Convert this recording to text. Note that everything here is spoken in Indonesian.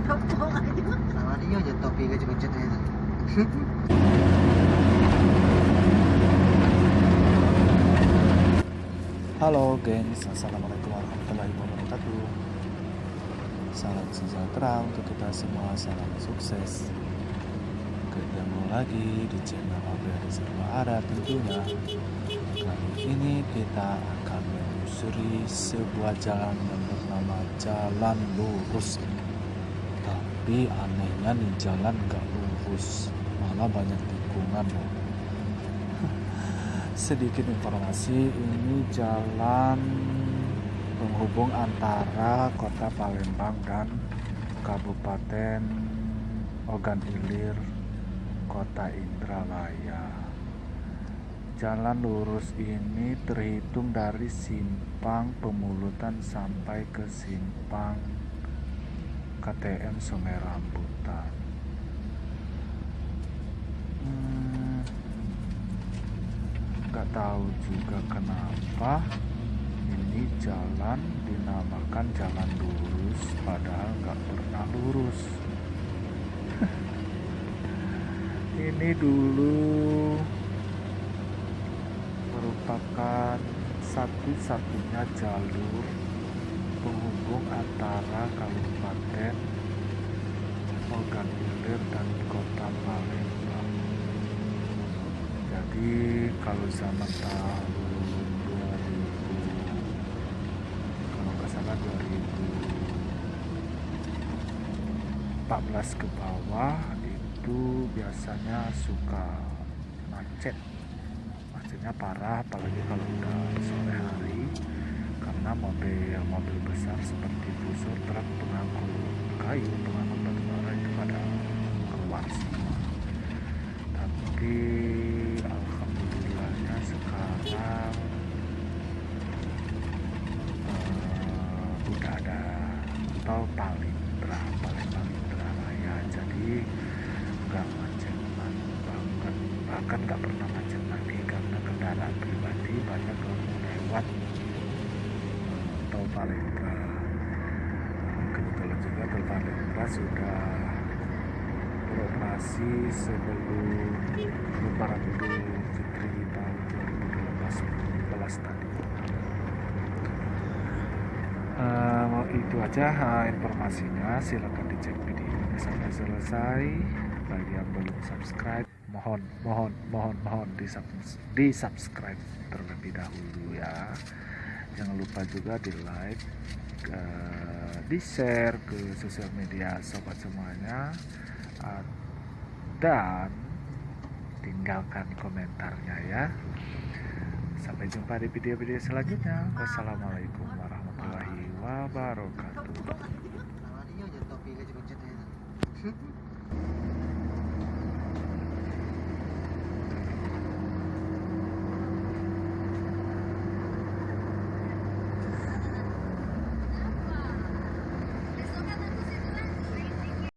Sama dia aja topi kecil-kecil itu. Halo gengs, assalamualaikum warahmatullahi wabarakatuh. Salam sejahtera untuk kita semua, salam sukses. Ketemu lagi di channel Abel Serba Ada tentunya. Kali ini kita akan menyusuri sebuah jalan yang bernama Jalan Lurus. Tapi anehnya nih jalan gak lurus, malah banyak tikungan loh. Sedikit informasi, ini jalan penghubung antara kota Palembang dan Kabupaten Ogan Ilir, kota Indralaya. Jalan lurus ini terhitung dari simpang Pemulutan sampai ke simpang KTM Sungai Rambutan. Gak tahu juga kenapa ini jalan dinamakan jalan lurus, padahal gak pernah lurus. Ini dulu merupakan satu-satunya jalur penghubung antara Kabupaten Ogan Ilir dan kota Palembang. Jadi kalau zaman tahun 2000, kalau nggak salah 2014 ke bawah itu biasanya suka macetnya parah, apalagi kalau udah sore hari, karena mobil besar seperti busur, truk, pengangkut kayu, pengangkut batu bara itu pada keluar semua. Tapi alhamdulillahnya sekarang udah ada tol Palembang Indralaya, jadi nggak macet banget, bahkan nggak pernah macet lagi karena kendaraan pribadi banyak yang lewat tol Palembang. Kebetulan juga tol Palembang sudah beroperasi sebelum Lebaran Idul Fitri tahun 2012 tadi. Itu aja informasinya, silakan dicek videonya sampai selesai. Bagi yang belum subscribe, mohon di subscribe terlebih dahulu ya. Jangan lupa juga di like, di share ke sosial media sobat semuanya, dan tinggalkan komentarnya ya. Sampai jumpa di video-video selanjutnya. Wassalamualaikum warahmatullahi wabarakatuh. Sama dia aja topi kecil-kecil itu.